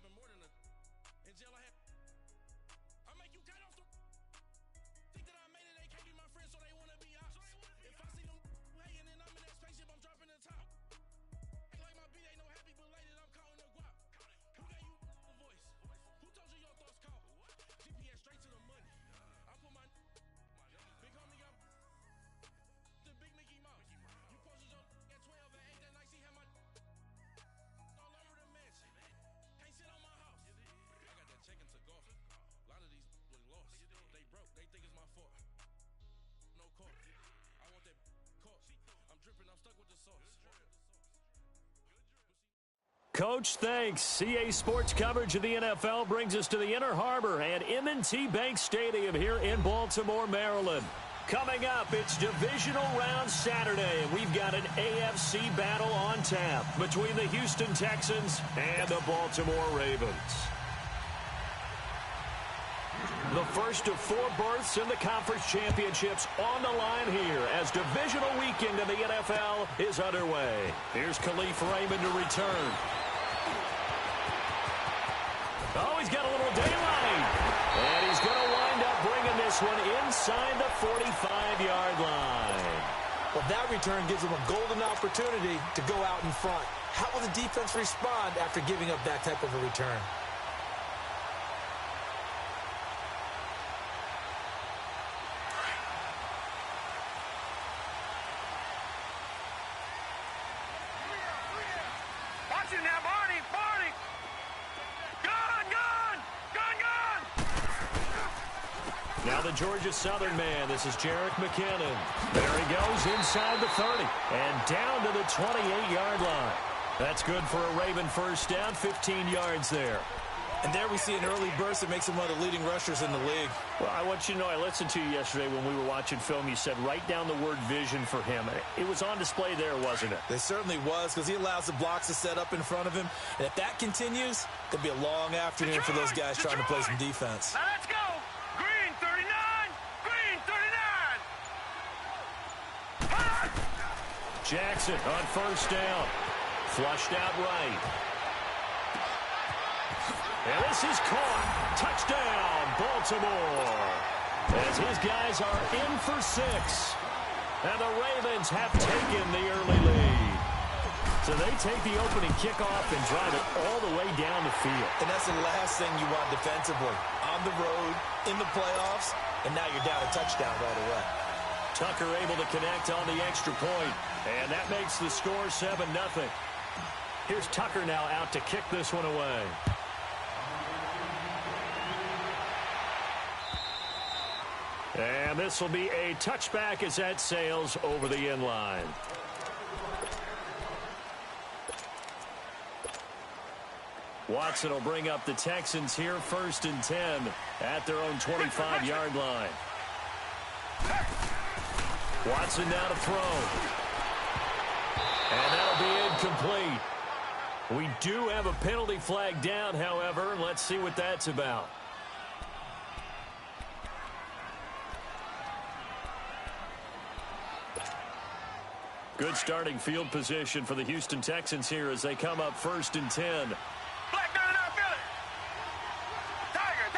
happened more than a in jail. I make you get off the. Think that I made it, they can't be my friends, so they wanna be ops. If I see them hating and I'm in that spaceship, I'm dropping the top. Like my beat ain't no happy belated, I'm counting the guap. Who gave you a voice? Who told you your thoughts count? GPS straight to the money. I put my big homie got the big Mickey Mouse. You posted your at 12 and 8 that night, she had my all over the mansion. Can't sit on my house. I got that check into golf. A lot of these look lost. They broke, they think it's my fault. No court. I want that court. I'm dripping, I'm stuck with the sauce. Coach, thanks. CA Sports coverage of the NFL brings us to the Inner Harbor at M&T Bank Stadium here in Baltimore, Maryland. Coming up, it's Divisional Round Saturday, and we've got an AFC battle on tap between the Houston Texans and the Baltimore Ravens. The first of 4 berths in the conference championships on the line here as divisional weekend in the NFL is underway. Here's Khalif Raymond to return. Oh, he's got a little daylight. And he's going to wind up bringing this one inside the 45-yard line. Well, that return gives him a golden opportunity to go out in front. How will the defense respond after giving up that type of a return? Now the Georgia Southern man, this is Jerick McKinnon. There he goes inside the 30 and down to the 28-yard line. That's good for a Raven first down, 15 yards there. And there we see an early burst that makes him one of the leading rushers in the league. Well, I want you to know, I listened to you yesterday when we were watching film. You said write down the word vision for him. It was on display there, wasn't it? It certainly was, because he allows the blocks to set up in front of him. And if that continues, it'll be a long afternoon for those guys trying to play some defense. Now let's go. Green 39. Green 39. Jackson on first down. Flushed out right. And this is caught. Touchdown, Baltimore. As his guys are in for 6. And the Ravens have taken the early lead. So they take the opening kickoff and drive it all the way down the field. And that's the last thing you want defensively. On the road, in the playoffs, and now you're down a touchdown right away. Tucker able to connect on the extra point. And that makes the score 7-0. Here's Tucker now out to kick this one away. And this will be a touchback as that sails over the end line. Watson will bring up the Texans here, 1st and 10 at their own 25-yard line. Watson now to throw. And that'll be incomplete. We do have a penalty flag down, however. Let's see what that's about. Good starting field position for the Houston Texans here as they come up 1st and 10. Black down and out, Philly. Tiger.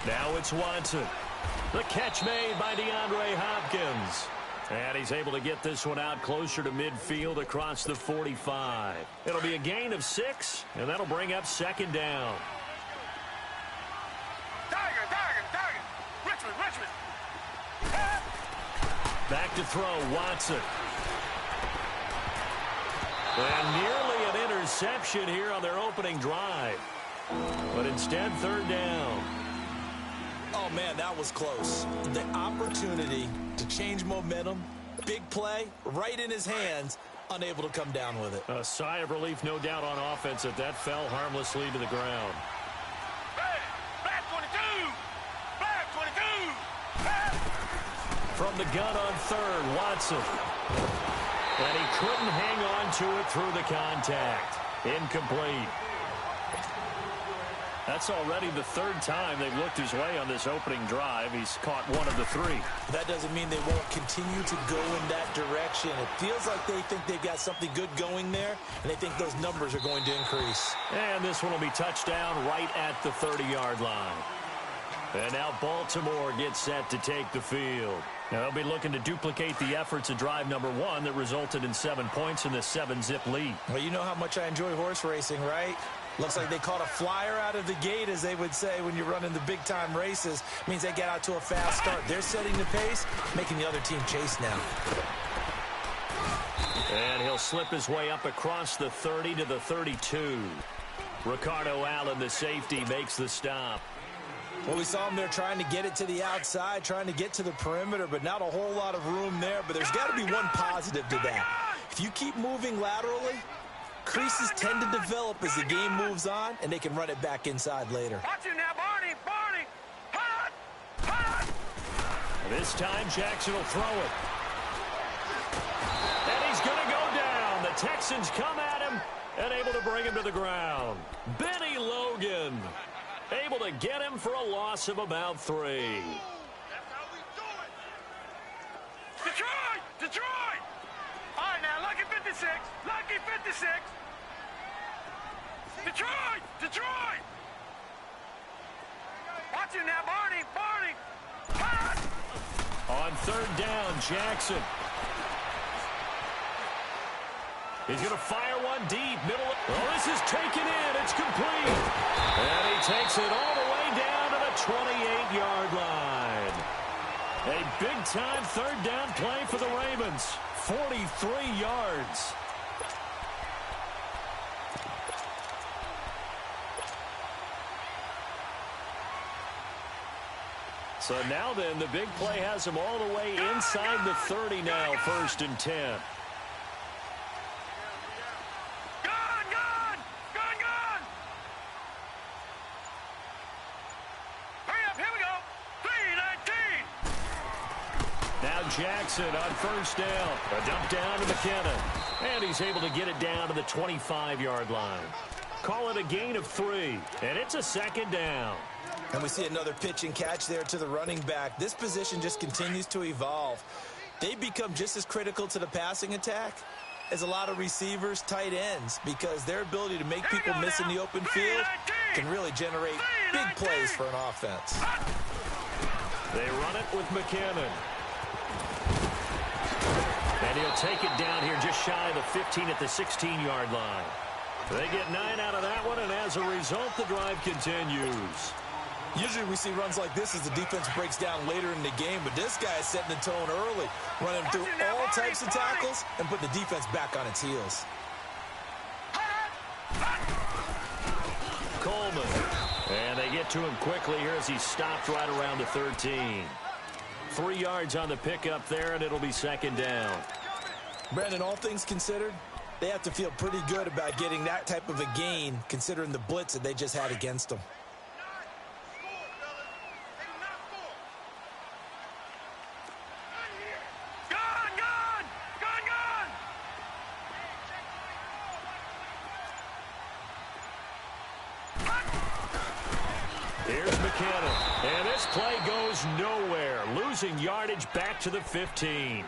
Now it's Watson. The catch made by DeAndre Hopkins. And he's able to get this one out closer to midfield across the 45. It'll be a gain of 6, and that'll bring up 2nd down. Tiger. Richmond. Back to throw, Watson. And nearly an interception here on their opening drive. But instead, 3rd down. Oh, man, that was close. The opportunity to change momentum, big play, right in his hands, unable to come down with it. A sigh of relief, no doubt, on offense that fell harmlessly to the ground. Black 22. Black 22. From the gun on 3rd, Watson. And he couldn't hang on to it through the contact. Incomplete. That's already the third time they've looked his way on this opening drive. He's caught one of the three. That doesn't mean they won't continue to go in that direction. It feels like they think they've got something good going there, and they think those numbers are going to increase. And this one will be touchdown right at the 30-yard line. And now Baltimore gets set to take the field. Now they'll be looking to duplicate the efforts of drive number 1 that resulted in 7 points in the 7-zip lead. Well, you know how much I enjoy horse racing, right? Looks like they caught a flyer out of the gate, as they would say when you're running the big-time races. It means they get out to a fast start. They're setting the pace, making the other team chase now. And he'll slip his way up across the 30 to the 32. Ricardo Allen, the safety, makes the stop. Well, we saw him there trying to get it to the outside, trying to get to the perimeter, but not a whole lot of room there. But there's got to be one positive to that. If you keep moving laterally, creases tend to develop as the game moves on, and they can run it back inside later. Watch him now, Barney! Barney! Hot! Hot! This time, Jackson will throw it. And he's going to go down. The Texans come at him and able to bring him to the ground. Benny Logan able to get him for a loss of about 3. That's how we do it! Detroit! Detroit! All right, now, lucky 56. Lucky 56. Detroit! Detroit! Watch him now, Barney! Barney! Hot! On 3rd down, Jackson. He's going to fire one deep. Middle. Oh, this is taken in. It's complete. And he takes it all the way down to the 28-yard line. A big-time 3rd down play for the Ravens. 43 yards. So now then, the big play has him all the way inside the 30 now, 1st and 10. Gone! Gone! Gone! Gone! Hurry up, here we go! 3:19! Now Jackson on 1st down. A dump down to McKinnon. And he's able to get it down to the 25-yard line. Call it a gain of 3. And it's a 2nd down. And we see another pitch and catch there to the running back. This position just continues to evolve. They become just as critical to the passing attack as a lot of receivers, tight ends, because their ability to make people miss in the open field can really generate big plays for an offense. They run it with McKinnon. And he'll take it down here just shy of the 15 at the 16-yard line. They get 9 out of that one, and as a result, the drive continues. Usually we see runs like this as the defense breaks down later in the game, but this guy is setting the tone early, running through all types of tackles and putting the defense back on its heels. Coleman. And they get to him quickly here as he's stopped right around the 13. 3 yards on the pickup there, and it'll be 2nd down. Brandon, all things considered, they have to feel pretty good about getting that type of a gain, considering the blitz that they just had against them. Here's McKinnon. And this play goes nowhere. Losing yardage back to the 15.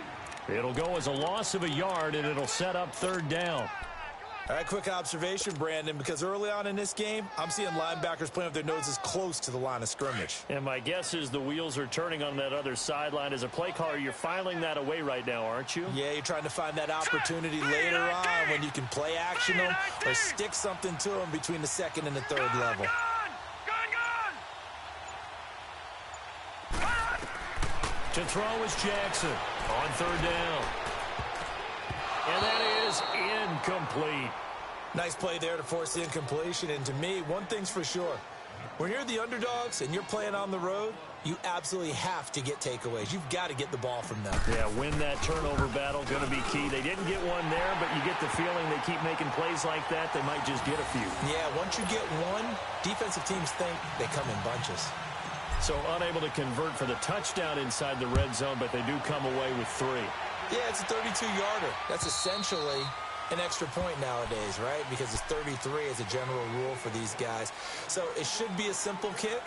It'll go as a loss of a yard, and it'll set up 3rd down. All right, quick observation, Brandon, because early on in this game, I'm seeing linebackers playing with their noses close to the line of scrimmage. And my guess is the wheels are turning on that other sideline. As a play caller, you're filing that away right now, aren't you? Yeah, you're trying to find that opportunity later on when you can play action them or stick something to them between the 2nd and the 3rd level. To throw is Jackson on 3rd down. And that is incomplete. Nice play there to force the incompletion. And to me, one thing's for sure. When you're the underdogs and you're playing on the road, you absolutely have to get takeaways. You've got to get the ball from them. Yeah, win that turnover battle, going to be key. They didn't get one there, but you get the feeling they keep making plays like that, they might just get a few. Yeah, once you get one, defensive teams think they come in bunches. So unable to convert for the touchdown inside the red zone, but they do come away with 3. Yeah, it's a 32-yarder. That's essentially an extra point nowadays, right? Because it's 33 as a general rule for these guys. So it should be a simple kick.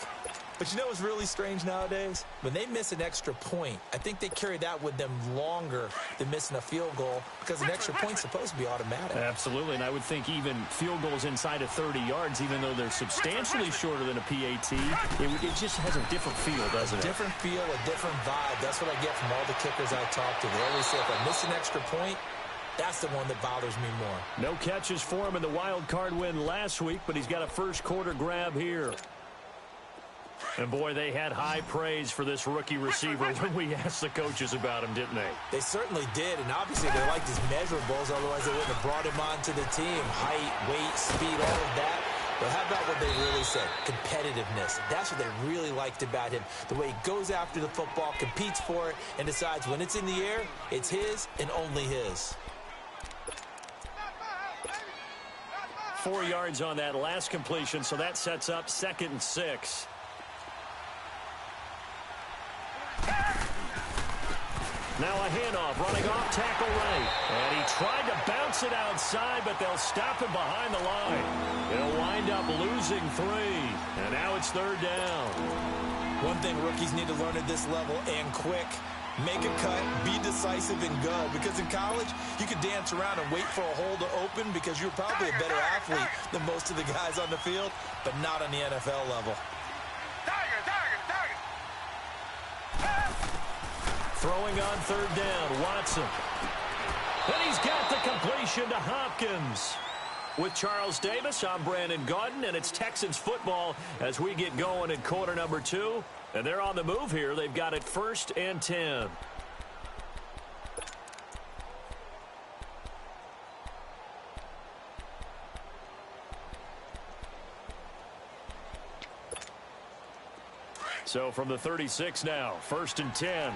But you know what's really strange nowadays? When they miss an extra point, I think they carry that with them longer than missing a field goal because an extra point's supposed to be automatic. Absolutely, and I would think even field goals inside of 30 yards, even though they're substantially shorter than a PAT, it just has a different feel, doesn't it? A different feel, a different vibe. That's what I get from all the kickers I talk to. They always say, if I miss an extra point, that's the one that bothers me more. No catches for him in the wild card win last week, but he's got a first quarter grab here. And, boy, they had high praise for this rookie receiver when we asked the coaches about him, didn't they? They certainly did, and obviously they liked his measurables, otherwise they wouldn't have brought him onto the team. Height, weight, speed, all of that. But how about what they really said? Competitiveness. That's what they really liked about him. The way he goes after the football, competes for it, and decides when it's in the air, it's his and only his. 4 yards on that last completion, so that sets up 2nd and 6. Now a handoff, running off tackle right. And he tried to bounce it outside, but they'll stop him behind the line. He'll wind up losing 3. And now it's 3rd down. One thing rookies need to learn at this level, and quick, make a cut, be decisive, and go. Because in college, you could dance around and wait for a hole to open because you're probably a better athlete than most of the guys on the field, but not on the NFL level. Throwing on 3rd down, Watson. And he's got the completion to Hopkins. With Charles Davis, I'm Brandon Gaudin, and it's Texans football as we get going in quarter number 2. And they're on the move here. They've got it 1st and 10. So from the 36 now, 1st and 10.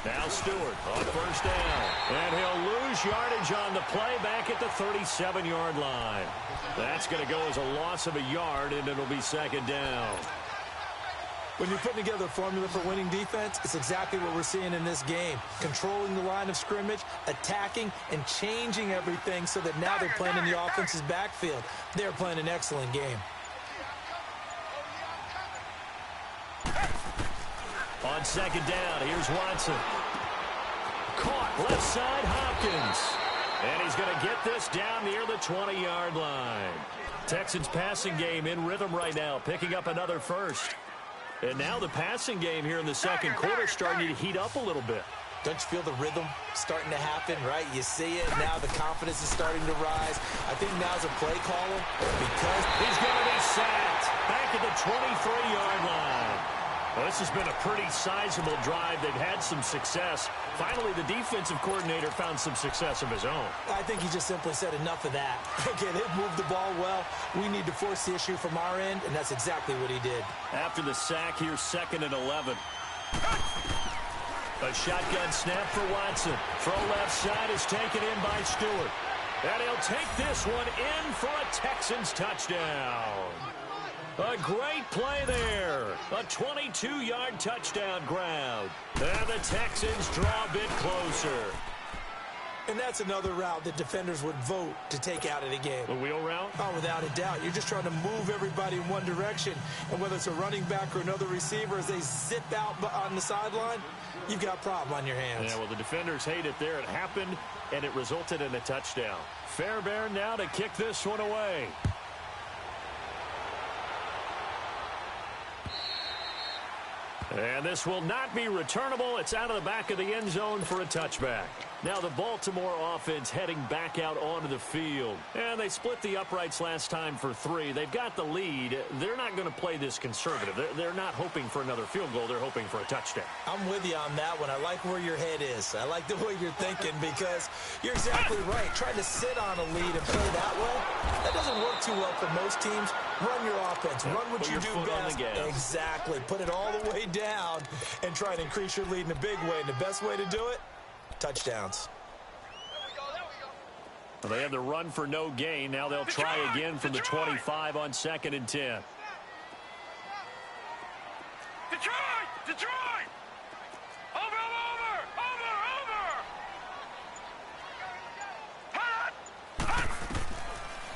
Now Stewart on 1st down. And he'll lose yardage on the play back at the 37-yard line. That's going to go as a loss of a yard, and it'll be 2nd down. When you're putting together a formula for winning defense, it's exactly what we're seeing in this game. Controlling the line of scrimmage, attacking, and changing everything so that now they're playing in the offense's backfield. They're playing an excellent game. On 2nd down, here's Watson. Caught left side, Hopkins. And he's going to get this down near the 20-yard line. Texans passing game in rhythm right now, picking up another first. And now the passing game here in the 2nd quarter starting to heat up a little bit. Don't you feel the rhythm starting to happen, right? You see it, now the confidence is starting to rise. I think now's a play caller because he's going to be sacked back at the 23-yard line. Well, this has been a pretty sizable drive. They've had some success. Finally, the defensive coordinator found some success of his own. I think he just simply said enough of that. Okay, they've moved the ball well. We need to force the issue from our end, and that's exactly what he did. After the sack, here's 2nd and 11. A shotgun snap for Watson. Throw left side is taken in by Stewart. And he'll take this one in for a Texans touchdown. A great play there. A 22-yard touchdown grab. And the Texans draw a bit closer. And that's another route that defenders would vote to take out of the game. The wheel route? Oh, without a doubt. You're just trying to move everybody in one direction. And whether it's a running back or another receiver, as they zip out on the sideline, you've got a problem on your hands. Yeah, well, the defenders hate it there. It happened, and it resulted in a touchdown. Fairbairn now to kick this one away. And this will not be returnable. It's out of the back of the end zone for a touchback. Now the Baltimore offense heading back out onto the field. And they split the uprights last time for 3. They've got the lead. They're not going to play this conservative. They're not hoping for another field goal. They're hoping for a touchdown. I'm with you on that one. I like where your head is. I like the way you're thinking because you're exactly right. Trying to sit on a lead and play that way, that doesn't work too well for most teams. Run your offense. Run what you do best. Exactly. Put it all the way down and try and increase your lead in a big way. And the best way to do it, touchdowns. Well, they had the run for no gain. Now they'll try again from the 25 on 2nd and 10. Detroit!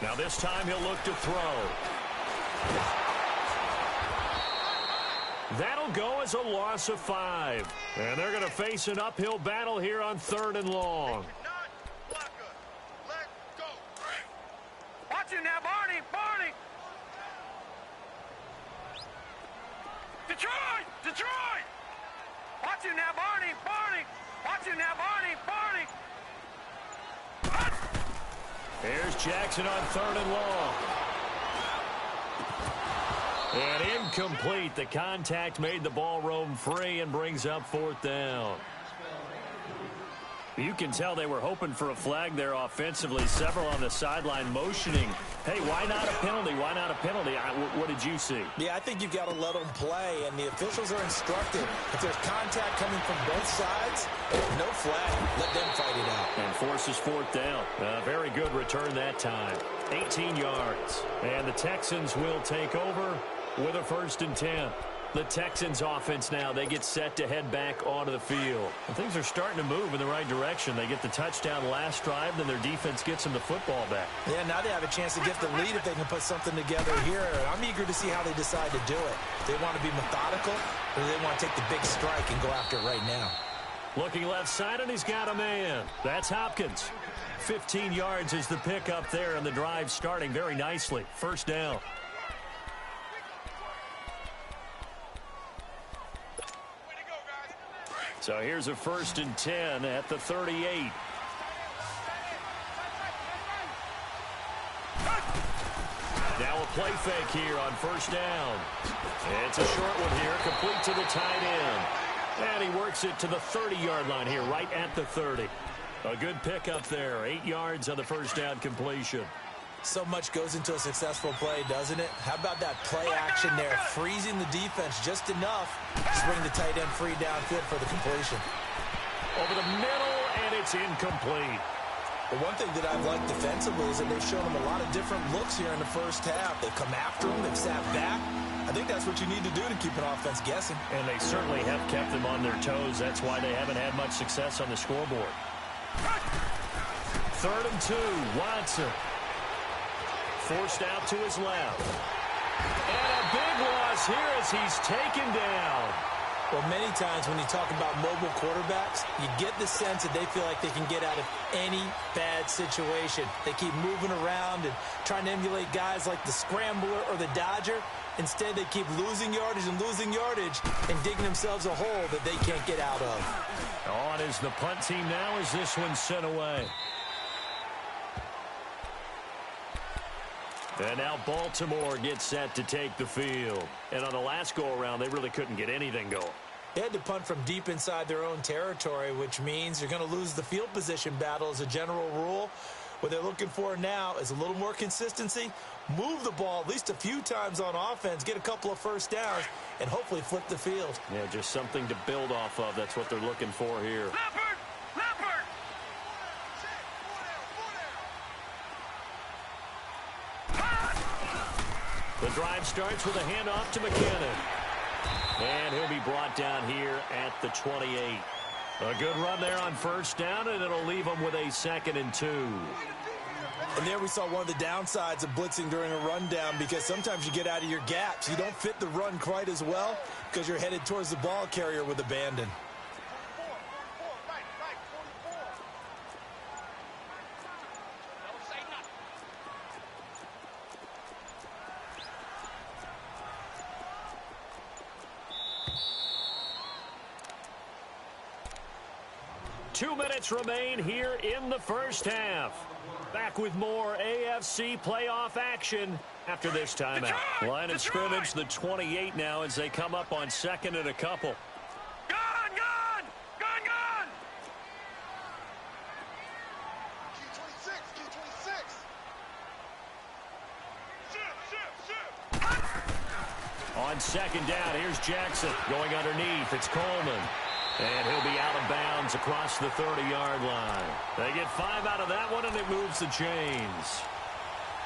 Now this time he'll look to throw. That'll go as a loss of 5. And they're going to face an uphill battle here on 3rd and long. Watch it now, Barney! Barney! Detroit! Detroit! Watch it now, Barney! Barney! Watch it now, Barney! Barney! Here's Jackson on 3rd and long. And incomplete. The contact made the ball roam free and brings up 4th down. You can tell they were hoping for a flag there offensively. Several on the sideline motioning. Hey, why not a penalty? Why not a penalty? What did you see? Yeah, I think you've got to let them play, and the officials are instructed. If there's contact coming from both sides, no flag. Let them fight it out. And forces 4th down. Very good return that time. 18 yards. And the Texans will take over with a 1st and 10. The Texans offense now, they get set to head back onto the field. And things are starting to move in the right direction. They get the touchdown last drive, then their defense gets them the football back. Yeah, now they have a chance to get the lead if they can put something together here. I'm eager to see how they decide to do it. They want to be methodical, or they want to take the big strike and go after it right now. Looking left side, and he's got a man. That's Hopkins. 15 yards is the pickup there, and the drive starting very nicely. 1st down. So here's a 1st and 10 at the 38. Now a play fake here on 1st down. It's a short one here, complete to the tight end. And he works it to the 30-yard line here, right at the 30. A good pickup there, 8 yards on the 1st down completion. So much goes into a successful play, doesn't it? How about that play action there, freezing the defense just enough to bring the tight end free downfield for the completion. Over the middle, and it's incomplete. The one thing that I've liked defensively is that they've shown them a lot of different looks here in the 1st half. They've come after them, they've sat back. I think that's what you need to do to keep an offense guessing. And they certainly have kept them on their toes. That's why they haven't had much success on the scoreboard. 3rd and 2, Watson. Forced out to his left. And a big loss here as he's taken down. Well, many times when you talk about mobile quarterbacks, you get the sense that they feel like they can get out of any bad situation. They keep moving around and trying to emulate guys like the Scrambler or the Dodger. Instead, they keep losing yardage and digging themselves a hole that they can't get out of. On is the punt team now as this one's sent away. And now Baltimore gets set to take the field. And on the last go-around, they really couldn't get anything going. They had to punt from deep inside their own territory, which means you're going to lose the field position battle as a general rule. What they're looking for now is a little more consistency, move the ball at least a few times on offense, get a couple of 1st downs, and hopefully flip the field. Yeah, just something to build off of. That's what they're looking for here. Leopard! Leopard! The drive starts with a handoff to McKinnon. And he'll be brought down here at the 28. A good run there on 1st down, and it'll leave them with a 2nd and 2. And there we saw one of the downsides of blitzing during a rundown, because sometimes you get out of your gaps. You don't fit the run quite as well because you're headed towards the ball carrier with abandon. Two minutes remain here in the 1st half. Back with more AFC playoff action after this timeout. Line of scrimmage, the 28 now as they come up on 2nd and a couple. Gone! Gone! Gone! Gone! On 2nd down, here's Jackson going underneath. It's Coleman. And he'll be out of bounds across the 30-yard line. They get 5 out of that one, and it moves the chains.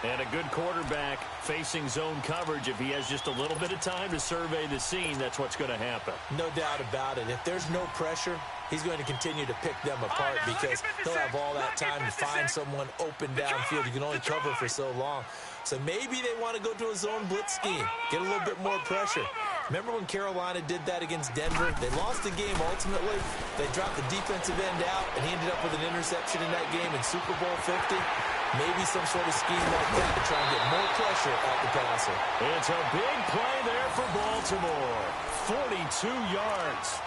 And a good quarterback facing zone coverage. If he has just a little bit of time to survey the scene, that's what's going to happen. No doubt about it. If there's no pressure, he's going to continue to pick them apart because he'll have all that time to find someone open downfield. You can only cover for so long. So maybe they want to go to a zone blitz scheme, get a little bit more pressure. Remember when Carolina did that against Denver? They lost the game ultimately. They dropped the defensive end out, and he ended up with an interception in that game in Super Bowl 50. Maybe some sort of scheme like that to try and get more pressure at the passer. It's a big play there for Baltimore. 42 yards.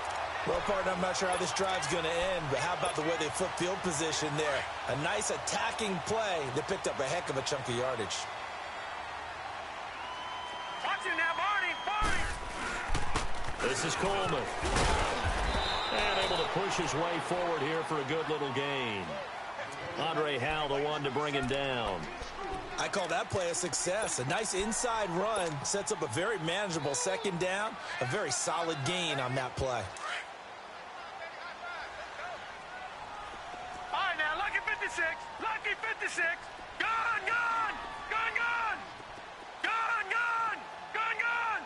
Well, partner, I'm not sure how this drive's going to end, but how about the way they flip field position there? A nice attacking play that picked up a heck of a chunk of yardage. Watch it now, Barney! Barney! This is Coleman. And able to push his way forward here for a good little gain. Andre Howell, the one to bring him down. I call that play a success. A nice inside run sets up a very manageable second down. A very solid gain on that play. All right, now, lucky 56. Lucky 56. Gone, gone! Gone, gone! Gone, gone! Gone, gone!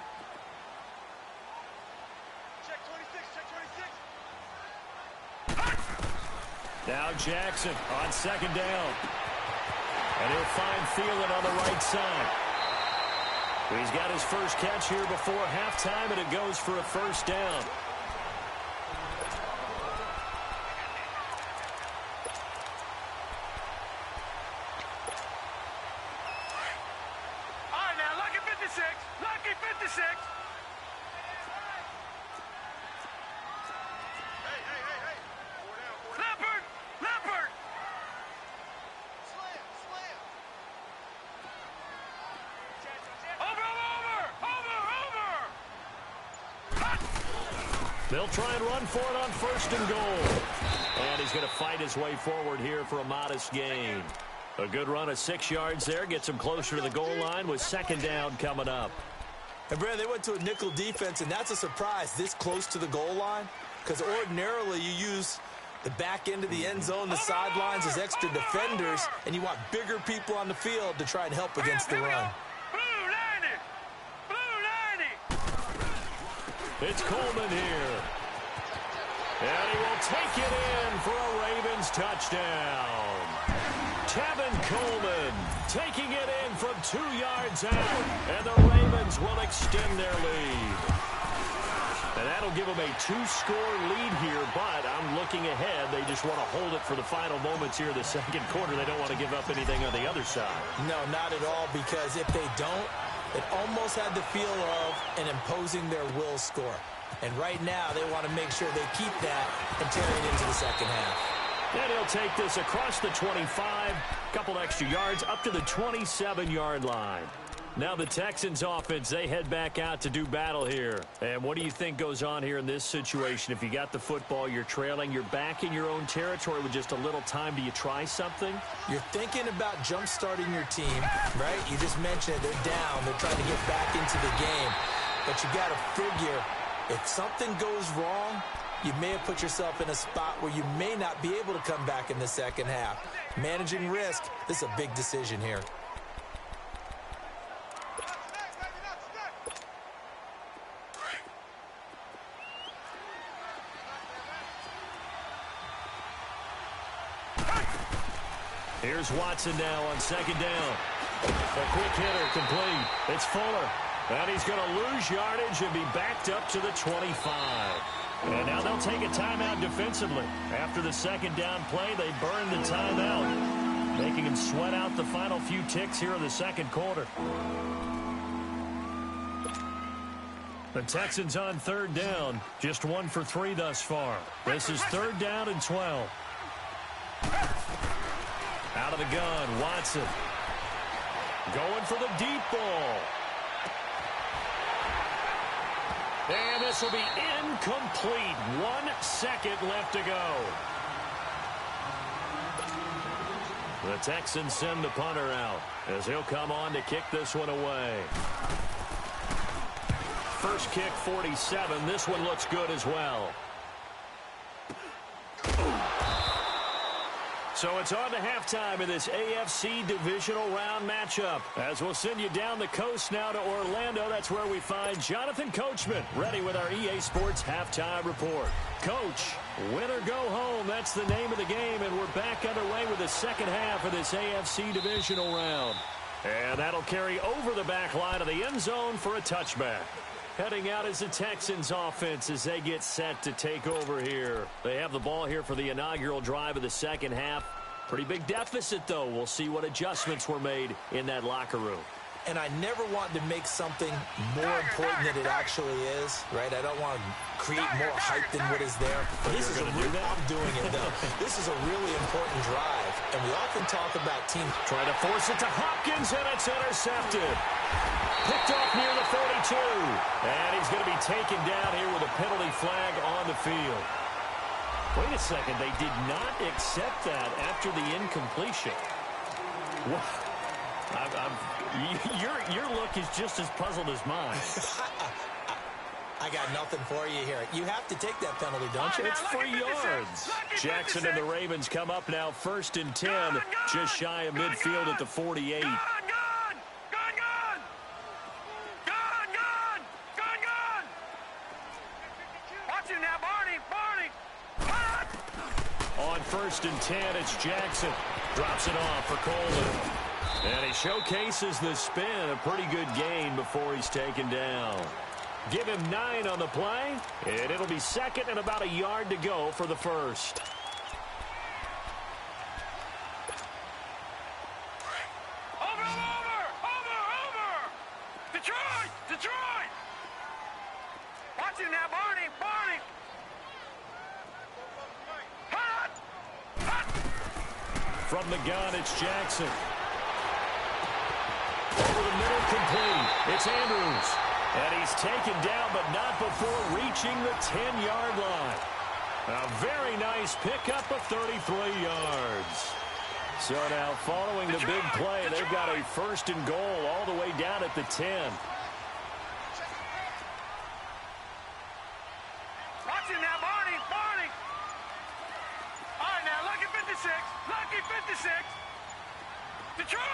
Check 26, check 26. Now Jackson on second down. And he'll find Thielen on the right side. He's got his first catch here before halftime, and it goes for a first down. All right, now, lucky 56. Lucky 56. Leopard! Leopard! Over! They'll try and run for it on first and goal. And he's going to fight his way forward here for a modest gain. A good run of 6 yards there. Gets him closer to the goal line with second down coming up. And, Brad, they went to a nickel defense, and that's a surprise this close to the goal line because ordinarily you use the back end of the end zone, the sidelines as extra defenders, and you want bigger people on the field to try and help against the run. Blue 90! Blue 90! It's Coleman here. And he will take it in for a Ravens touchdown. Tevin Coleman taking it in from 2 yards out. And the Ravens will extend their lead. And that'll give them a 2-score lead here, but I'm looking ahead. They just want to hold it for the final moments here in the second quarter. They don't want to give up anything on the other side. No, not at all, because if they don't, it almost had the feel of an imposing their will score. And right now, they want to make sure they keep that and carry it into the second half. And he'll take this across the 25, couple extra yards, up to the 27-yard line. Now the Texans offense, they head back out to do battle here. And what do you think goes on here in this situation? If you got the football, you're trailing, you're back in your own territory with just a little time. Do you try something? You're thinking about jump-starting your team, right? You just mentioned it. They're down. They're trying to get back into the game. But you got to figure, if something goes wrong, you may have put yourself in a spot where you may not be able to come back in the second half. Managing risk, this is a big decision here. Here's Watson now on second down. A quick hitter complete. It's Fuller. And he's going to lose yardage and be backed up to the 25. And now they'll take a timeout defensively. After the second down play, they burn the timeout, making him sweat out the final few ticks here in the second quarter. The Texans on third down, just 1 for 3 thus far. This is third down and 12. Out of the gun, Watson. Going for the deep ball. And this will be incomplete. 1 second left to go. The Texans send the punter out as he'll come on to kick this one away. First kick, 47. This one looks good as well. So it's on to halftime in this AFC divisional round matchup. As we'll send you down the coast now to Orlando, that's where we find Jonathan Coachman, ready with our EA Sports halftime report. Coach, win or go home, that's the name of the game, and we're back underway with the second half of this AFC divisional round. And that'll carry over the back line of the end zone for a touchback. Heading out is the Texans offense as they get set to take over here. They have the ball here for the inaugural drive of the second half. Pretty big deficit, though. We'll see what adjustments were made in that locker room. And I never want to make something more important than it actually is, right? I don't want to create more hype than what is there. This is I'm doing it, though. This is a really important drive. And we often talk about teams trying to force it to Hopkins, and it's intercepted. Picked off near the 42. And he's going to be taken down here with a penalty flag on the field. Wait a second. They did not accept that after the incompletion. What? Your look is just as puzzled as mine. I got nothing for you here. You have to take that penalty, don't you? It's 3 yards. Jackson and the Ravens come up now 1st and 10, just shy of midfield at the 48. On 1st and 10, it's Jackson. Drops it off for Coleman. And he showcases the spin, a pretty good gain before he's taken down. Give him 9 on the play, and it'll be second and about a yard to go for the first. Over! Detroit! Watch him now, Barney! From the gun, it's Jackson. Over the middle, complete. It's Andrews. And he's taken down, but not before reaching the 10-yard line. A very nice pickup of 33 yards. So now, following the big play, they've got a 1st and goal all the way down at the 10. Watch it now, Barney! All right, now, lucky 56! Detroit!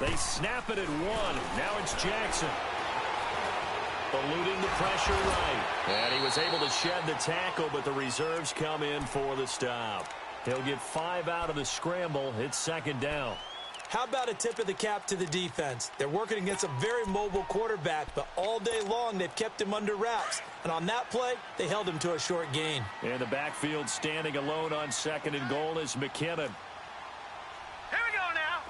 They snap it at 1. Now it's Jackson. Eluding the pressure right. And he was able to shed the tackle, but the reserves come in for the stop. He'll get 5 out of the scramble. It's 2nd down. How about a tip of the cap to the defense? They're working against a very mobile quarterback, but all day long they've kept him under wraps. And on that play, they held him to a short gain. And the backfield standing alone on 2nd and goal is McKinnon. Here we go now.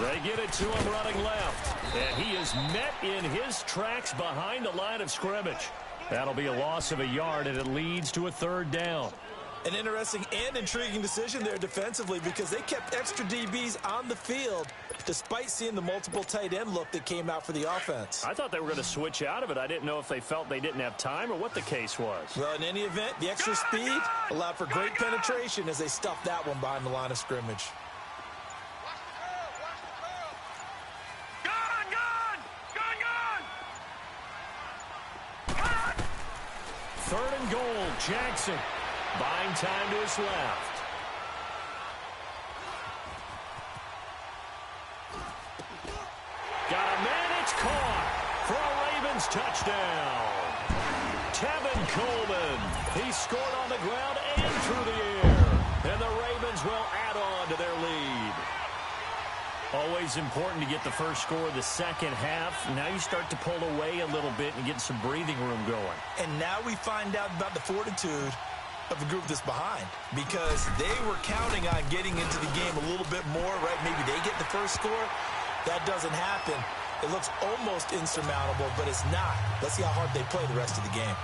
They get it to him running left. And he is met in his tracks behind the line of scrimmage. That'll be a loss of a yard, and it leads to a 3rd down. An interesting and intriguing decision there defensively because they kept extra DBs on the field despite seeing the multiple tight end look that came out for the offense. I thought they were going to switch out of it. I didn't know if they felt they didn't have time or what the case was. Well, in any event, the extra speed allowed for great penetration as they stuffed that one behind the line of scrimmage. Third and goal, Jackson. Buying time to his left. Got a man, it's caught for a Ravens touchdown. Tevin Coleman. He scored on the ground and through the air. And the Ravens will add on to their lead. Always important to get the first score of the second half. Now you start to pull away a little bit and get some breathing room going. And now we find out about the fortitude of the group that's behind because they were counting on getting into the game a little bit more, right? Maybe they get the first score. That doesn't happen. It looks almost insurmountable, but it's not. Let's see how hard they play the rest of the game.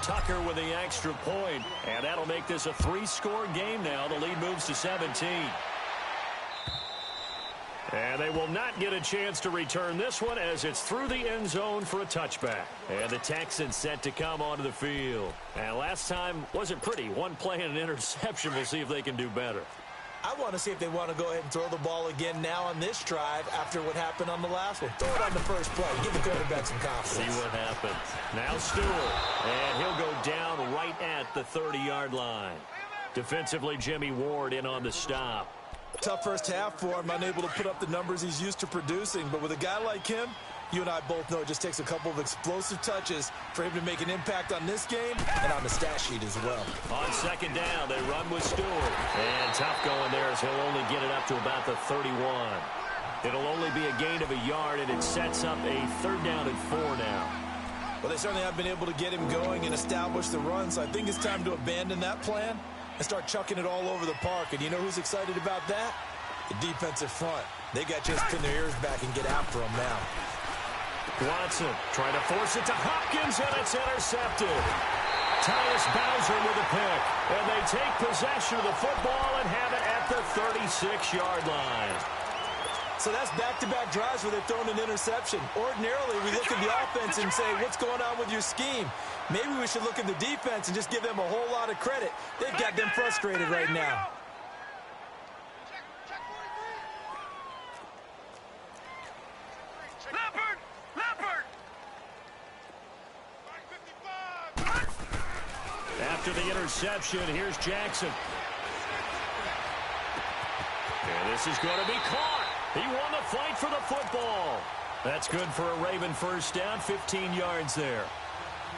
Tucker with the extra point, and that'll make this a 3-score game now. The lead moves to 17. And they will not get a chance to return this one as it's through the end zone for a touchback. And the Texans set to come onto the field. And last time wasn't pretty. One play and an interception. We'll see if they can do better. I want to see if they want to go ahead and throw the ball again now on this drive after what happened on the last one. Throw it on the first play. Give the quarterback some confidence. See what happens. Now Stewart, and he'll go down right at the 30-yard line. Defensively, Jimmy Ward in on the stop. Tough first half for him, unable to put up the numbers he's used to producing. But with a guy like him, you and I both know it just takes a couple of explosive touches for him to make an impact on this game and on the stat sheet as well. On second down, they run with Stewart. And tough going there as he'll only get it up to about the 31. It'll only be a gain of a yard, and it sets up a 3rd down and 4 now. Well, they certainly have been able to get him going and establish the run, so I think it's time to abandon that plan and start chucking it all over the park. And you know who's excited about that? The defensive front. They got just pin their ears back and get after him now. Watson trying to force it to Hopkins, and it's intercepted. Tyus Bowser with a pick, and they take possession of the football and have it at the 36-yard line. So that's back-to-back drives where they've thrown an interception. Ordinarily, we look at the offense and say, what's going on with your scheme? Maybe we should look at the defense and just give them a whole lot of credit. They've got them frustrated right now. After the interception, here's Jackson. And this is going to be caught. He won the fight for the football. That's good for a Raven first down, 15 yards there.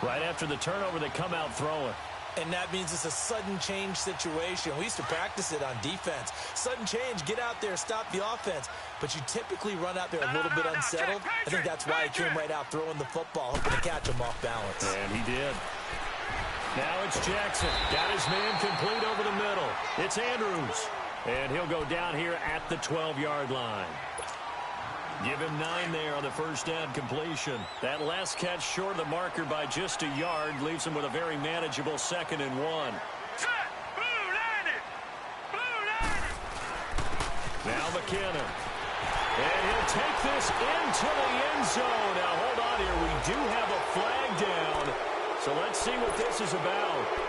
Right after the turnover, they come out throwing. And that means it's a sudden change situation. We used to practice it on defense. Sudden change, get out there, stop the offense. But you typically run out there a little bit unsettled. I think that's why he came right out throwing the football, hoping to catch him off balance. And he did. Now it's Jackson. Got his man complete over the middle. It's Andrews. And he'll go down here at the 12-yard line. Give him 9 there on the first down completion. That last catch short of the marker by just a yard leaves him with a very manageable 2nd and 1. Now McKinnon. And he'll take this into the end zone. Now hold on here. We do have a flag down. So let's see what this is about.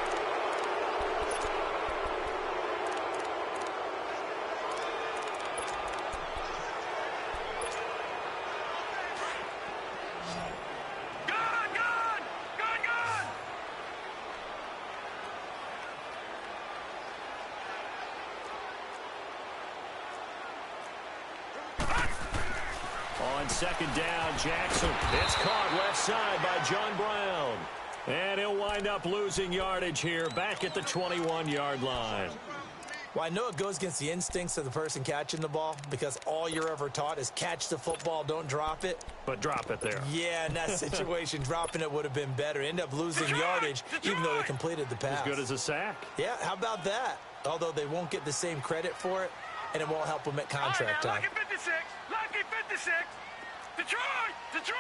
On second down, Jackson. It's caught left side by John Brown. And he'll wind up losing yardage here back at the 21-yard line. Well, I know it goes against the instincts of the person catching the ball because all you're ever taught is catch the football, don't drop it. But drop it there. Yeah, in that situation, dropping it would have been better. End up losing yardage even though they completed the pass. As good as a sack. Yeah, how about that? Although they won't get the same credit for it, and it won't help them at contract time. Lucky 56, Lucky 56, Detroit, Detroit!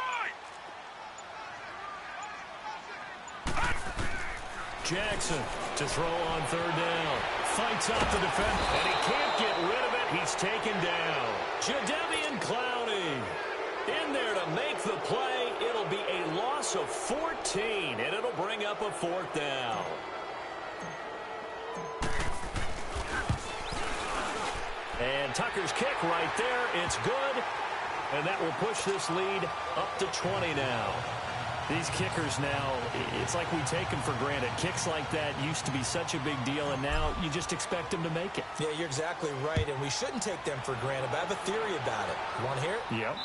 Jackson to throw on 3rd down. Fights off the defense, and he can't get rid of it. He's taken down. Jadeveon Clowney in there to make the play. It'll be a loss of 14, and it'll bring up a 4th down. And Tucker's kick right there. It's good. And that will push this lead up to 20 now. These kickers now, it's like we take them for granted. Kicks like that used to be such a big deal, and now you just expect them to make it. Yeah, you're exactly right, and we shouldn't take them for granted, but I have a theory about it. You want to hear it? Yep.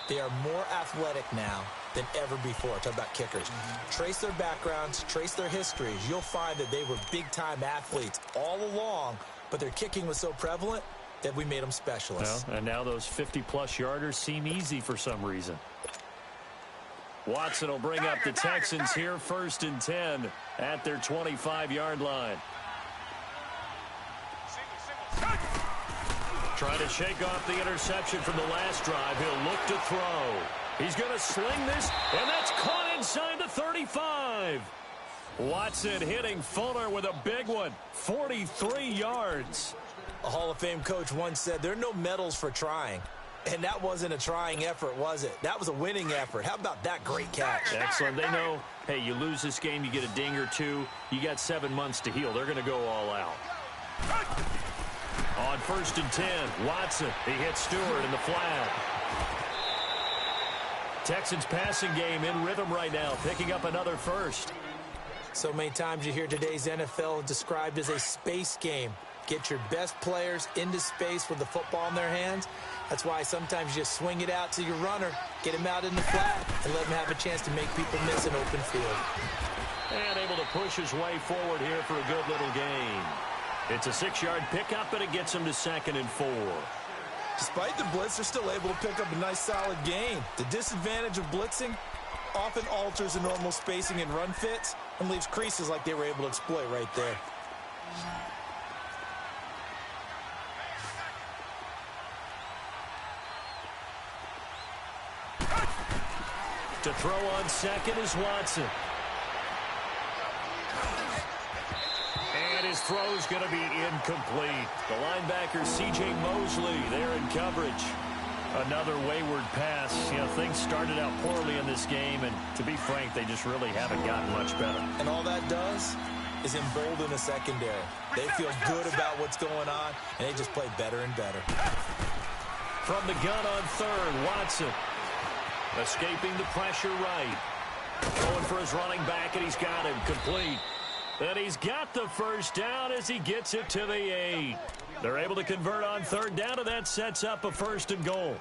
They are more athletic now than ever before. Talk about kickers. Trace their backgrounds, trace their histories. You'll find that they were big-time athletes all along, but their kicking was so prevalent that we made them specialists. Well, and now those 50-plus yarders seem easy for some reason. Watson will bring up the Texans here 1st and 10 at their 25-yard line. Trying to shake off the interception from the last drive. He'll look to throw. He's going to sling this, and that's caught inside the 35. Watson hitting Fuller with a big one, 43 yards. A Hall of Fame coach once said, there are no medals for trying. And that wasn't a trying effort, was it? That was a winning effort. How about that great catch? Excellent. They know, hey, you lose this game, you get a ding or two. You got 7 months to heal. They're going to go all out. On 1st and 10, Watson. He hits Stewart in the flat. Texans passing game in rhythm right now, picking up another first. So many times you hear today's NFL described as a space game. Get your best players into space with the football in their hands. That's why sometimes you just swing it out to your runner, get him out in the flat, and let him have a chance to make people miss an open field. And able to push his way forward here for a good little gain. It's a 6-yard pickup, and it gets him to 2nd and 4. Despite the blitz, they're still able to pick up a nice solid gain. The disadvantage of blitzing often alters the normal spacing and run fits and leaves creases like they were able to exploit right there. To throw on 2nd is Watson. And his throw's going to be incomplete. The linebacker, C.J. Mosley, there in coverage. Another wayward pass. You know, things started out poorly in this game, and to be frank, they just really haven't gotten much better. And all that does is embolden the secondary. They feel good about what's going on, and they just play better and better. From the gun on 3rd, Watson. Escaping the pressure right. Going for his running back, and he's got him complete. And he's got the first down as he gets it to the 8. They're able to convert on 3rd down, and that sets up a 1st and goal.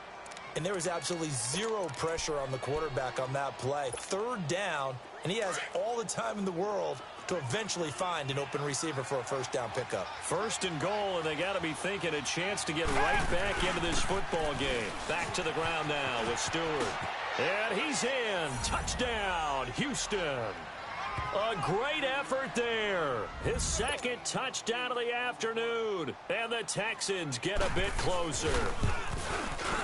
And there was absolutely zero pressure on the quarterback on that play. 3rd down, and he has all the time in the world to eventually find an open receiver for a 1st down pickup. 1st and goal, and they got to be thinking a chance to get right back into this football game. Back to the ground now with Stewart. And he's in. Touchdown, Houston. A great effort there. His 2nd touchdown of the afternoon. And the Texans get a bit closer.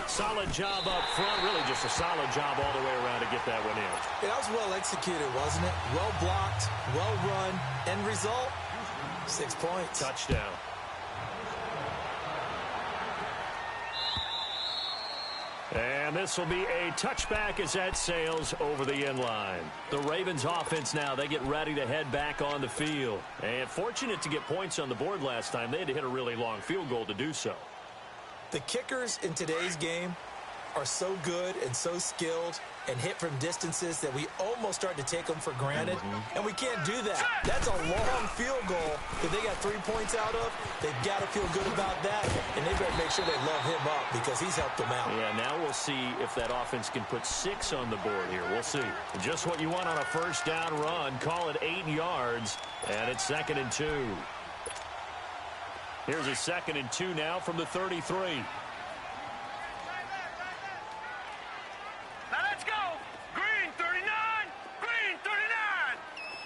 Solid job up front. Really just a solid job all the way around to get that one in. Yeah, that was well executed, wasn't it? Well blocked, well run. End result, 6 points. Touchdown. And this will be a touchback as that sails over the end line. The Ravens offense now, they get ready to head back on the field. And fortunate to get points on the board last time. They had to hit a really long field goal to do so. The kickers in today's game are so good and so skilled and hit from distances that we almost start to take them for granted. And we can't do that. That's a long field goal that they got 3 points out of. They've got to feel good about that, and they better make sure they love him up because he's helped them out. Yeah, now we'll see if that offense can put 6 on the board here. We'll see. Just what you want on a 1st down run. Call it 8 yards, and it's 2nd and 2. Here's a 2nd and 2 now from the 33. Now let's go. Green 39. Green 39.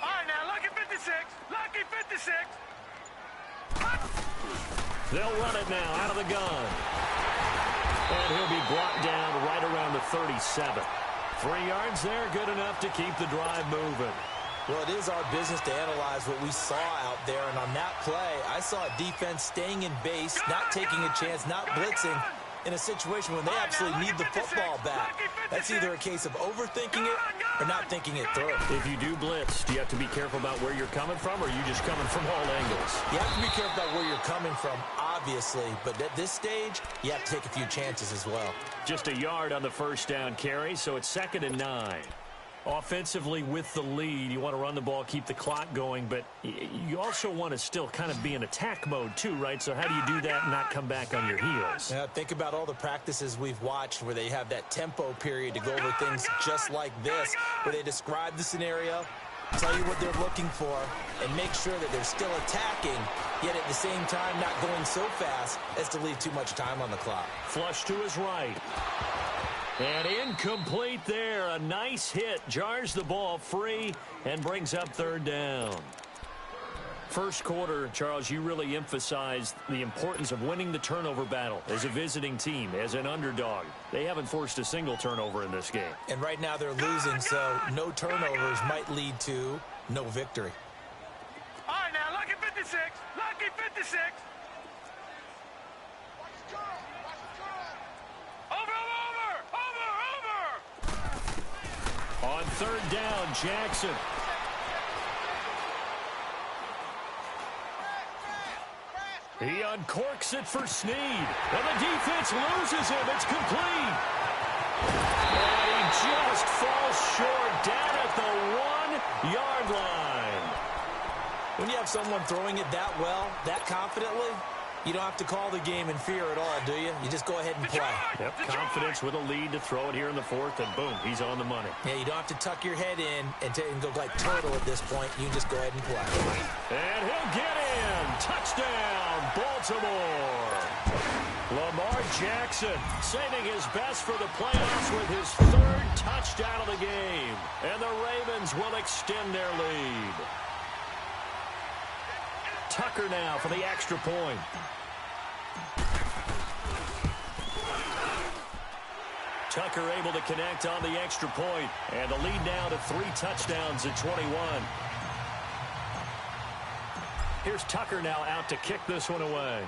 All right, now Lucky 56. Lucky 56. They'll run it now out of the gun. And he'll be brought down right around the 37. 3 yards there, good enough to keep the drive moving. Well, it is our business to analyze what we saw out there. And on that play, I saw a defense staying in base, not taking a chance, not blitzing in a situation when they absolutely need the football back. That's either a case of overthinking it or not thinking it through. If you do blitz, do you have to be careful about where you're coming from, or are you just coming from all angles? You have to be careful about where you're coming from, obviously. But at this stage, you have to take a few chances as well. Just a yard on the 1st down carry, so it's 2nd and 9. Offensively with the lead, you want to run the ball, keep the clock going, but you also want to still kind of be in attack mode too, right? So how do you do that and not come back on your heels? Yeah, think about all the practices we've watched where they have that tempo period to go over things just like this, where they describe the scenario, tell you what they're looking for, and make sure that they're still attacking, yet at the same time not going so fast as to leave too much time on the clock. Flush to his right. And incomplete there. A nice hit. Jars the ball free and brings up 3rd down. First quarter, Charles, you really emphasized the importance of winning the turnover battle as a visiting team, as an underdog. They haven't forced a single turnover in this game. And right now they're losing, so no turnovers might lead to no victory. All right, now Lucky 56. Lucky 56. On 3rd down, Jackson. He uncorks it for Snead. And the defense loses him. It's complete. And he just falls short down at the 1-yard line. When you have someone throwing it that well, that confidently, you don't have to call the game in fear at all, do you? You just go ahead and play. Yep, confidence with a lead to throw it here in the fourth, and boom, he's on the money. Yeah, you don't have to tuck your head in and go like turtle at this point. You can just go ahead and play. And he'll get in. Touchdown, Baltimore. Lamar Jackson saving his best for the playoffs with his third touchdown of the game. And the Ravens will extend their lead. Tucker now for the extra point. Tucker able to connect on the extra point. And the lead now to 3 touchdowns at 21. Here's Tucker now out to kick this one away.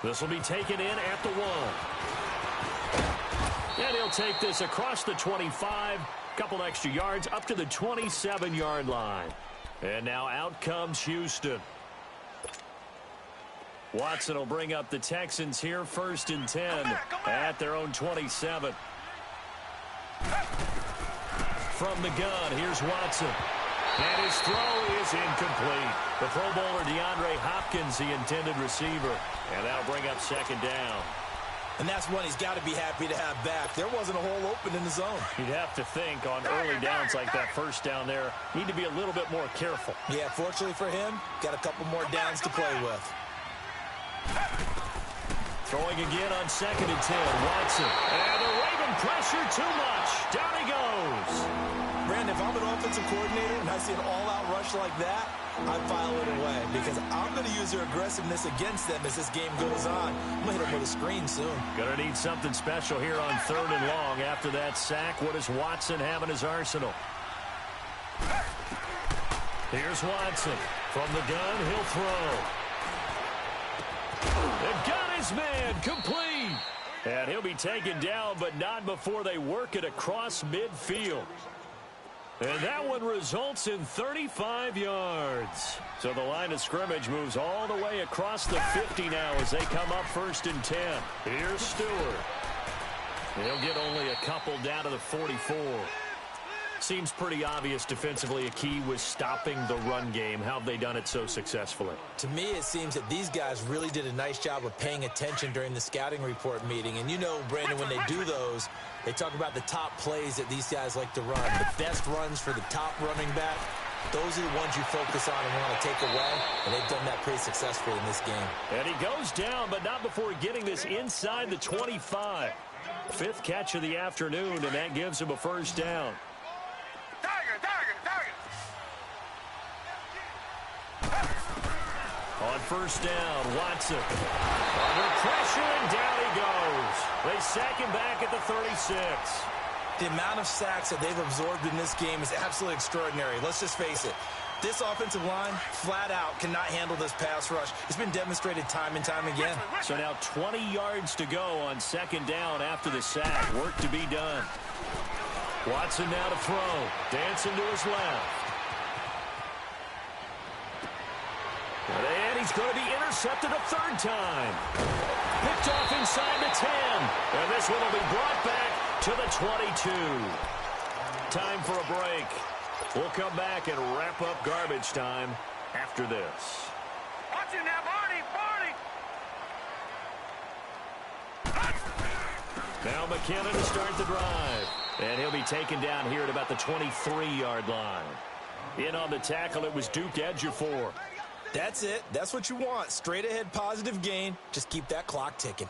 This will be taken in at the 1. And he'll take this across the 25. Couple extra yards up to the 27-yard line. And now out comes Houston. Watson will bring up the Texans here, 1st and 10 at their own 27. From the gun, here's Watson. And his throw is incomplete. The Pro Bowler DeAndre Hopkins, the intended receiver. And that'll bring up 2nd down. And that's one he's got to be happy to have back. There wasn't a hole open in the zone. You'd have to think on early downs like that 1st down there, need to be a little bit more careful. Yeah, fortunately for him, got a couple more downs to play with. Throwing again on 2nd and 10. Watson. And the Raven pressure too much. Down he goes. Brandon, if I'm an offensive coordinator and I see an all-out rush like that, I file it away because I'm going to use their aggressiveness against them as this game goes on. I'm going to hit them with a screen soon. Going to need something special here on 3rd and long. After that sack, what does Watson have in his arsenal? Here's Watson. From the gun, he'll throw. They've got his man complete. And he'll be taken down, but not before they work it across midfield. And that one results in 35 yards. So the line of scrimmage moves all the way across the 50 now as they come up 1st and 10. Here's Stewart. They'll get only a couple down to the 44. Seems pretty obvious defensively a key was stopping the run game. How have they done it so successfully? To me, it seems that these guys really did a nice job of paying attention during the scouting report meeting. And you know, Brandon, when they do those, they talk about the top plays that these guys like to run. The best runs for the top running back, those are the ones you focus on and want to take away. And they've done that pretty successfully in this game. And he goes down, but not before getting this inside the 25. 5th catch of the afternoon, and that gives him a 1st down. On 1st down, Watson. Under pressure, and down he goes. They sack him back at the 36. The amount of sacks that they've absorbed in this game is absolutely extraordinary. Let's just face it. This offensive line, flat out, cannot handle this pass rush. It's been demonstrated time and time again. So now 20 yards to go on 2nd down after the sack. Work to be done. Watson now to throw. Dancing to his left. And he's going to be intercepted a 3rd time. Picked off inside the 10. And this one will be brought back to the 22. Time for a break. We'll come back and wrap up garbage time after this. Watch it now, Barney. Now McKinnon to start the drive. And he'll be taken down here at about the 23-yard line. In on the tackle, it was Duke Ejiofor. That's it. That's what you want. Straight ahead positive gain. Just keep that clock ticking.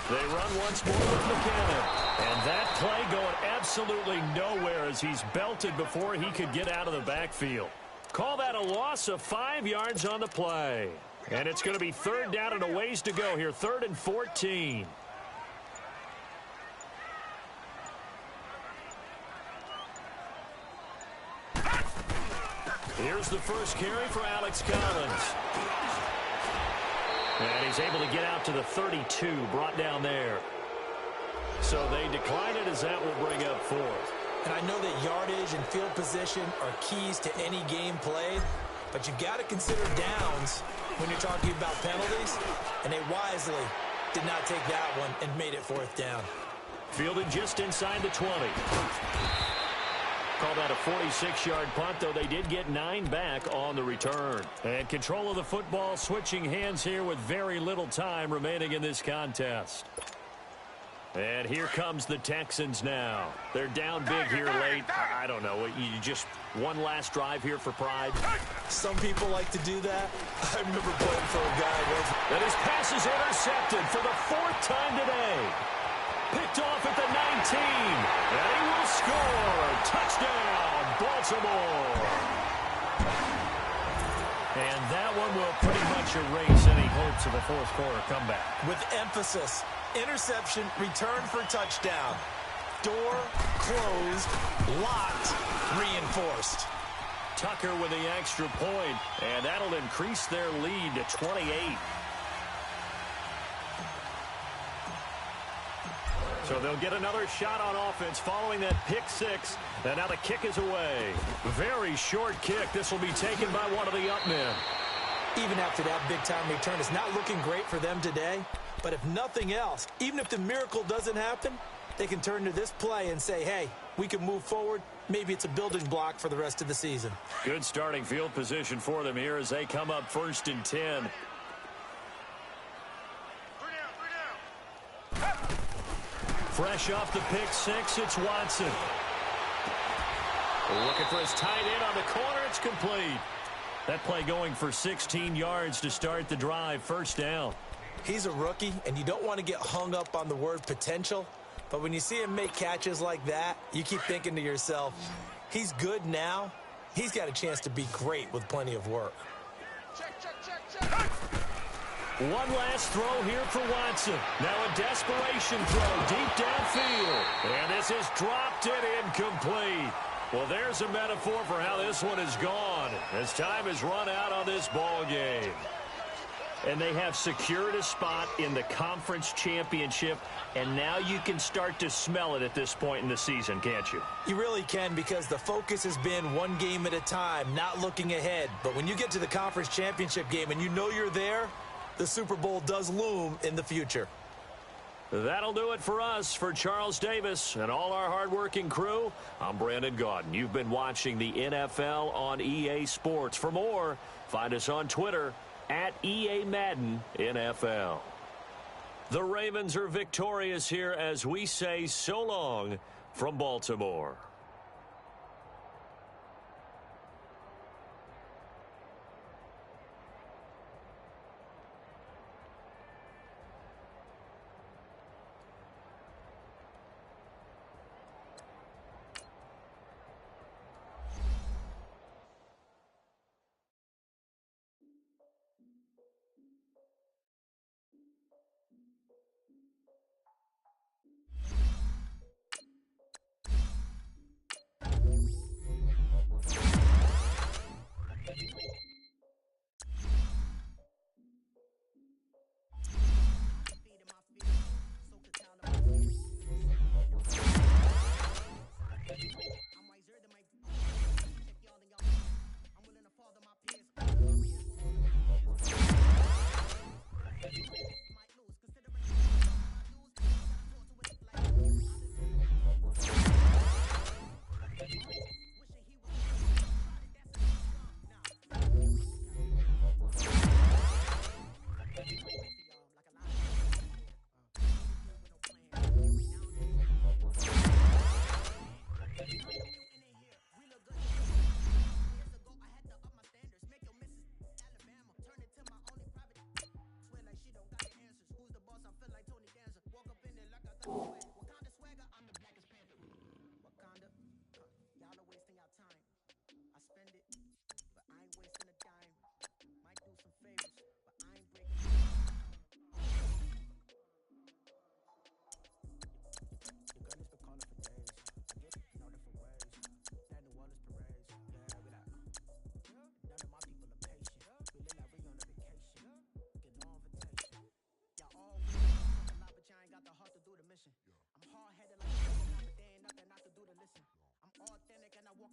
They run once more with McKinnon. And that play going absolutely nowhere as he's belted before he could get out of the backfield. Call that a loss of 5 yards on the play. And it's going to be 3rd down and a ways to go here. 3rd and 14. Here's the first carry for Alex Collins. And he's able to get out to the 32, brought down there. So they decline it as that will bring up fourth. And I know that yardage and field position are keys to any game played, but you've got to consider downs when you're talking about penalties, and they wisely did not take that one and made it fourth down. Fielded just inside the 20. Call that a 46-yard punt, though they did get 9 back on the return. And control of the football switching hands here with very little time remaining in this contest. And here comes the Texans now. They're down big here late. I don't know. You just one last drive here for pride. Some people like to do that. I remember playing for a guy once. And his pass is intercepted for the 4th time today. Picked off at the 19. And he will score. Touchdown, Baltimore. And that one will pretty much erase any hopes of a fourth quarter comeback. With emphasis. Interception, return for touchdown. Door closed, locked, reinforced. Tucker with the extra point, and that'll increase their lead to 28. So they'll get another shot on offense following that pick six, and now the kick is away. Very short kick. This will be taken by one of the up men. Even after that big-time return, it's not looking great for them today. But if nothing else, even if the miracle doesn't happen, they can turn to this play and say, hey, we can move forward. Maybe it's a building block for the rest of the season. Good starting field position for them here as they come up 1st and 10. Fresh off the pick six, it's Watson. Looking for his tight end on the corner. It's complete. That play going for 16 yards to start the drive. First down. He's a rookie, and you don't want to get hung up on the word potential. But when you see him make catches like that, you keep thinking to yourself, he's good now. He's got a chance to be great with plenty of work. One last throw here for Watson. Now a desperation throw deep downfield. And this is dropped it incomplete. Well, there's a metaphor for how this one is gone as time has run out on this ball game. And they have secured a spot in the conference championship, and now you can start to smell it at this point in the season, can't you? You really can, because the focus has been one game at a time, not looking ahead. But when you get to the conference championship game and you know you're there, the Super Bowl does loom in the future. That'll do it for us. For Charles Davis and all our hardworking crew, I'm Brandon Gaudin. You've been watching the NFL on EA Sports. For more, find us on Twitter at EA Madden NFL. The Ravens are victorious here as we say so long from Baltimore.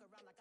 walk around like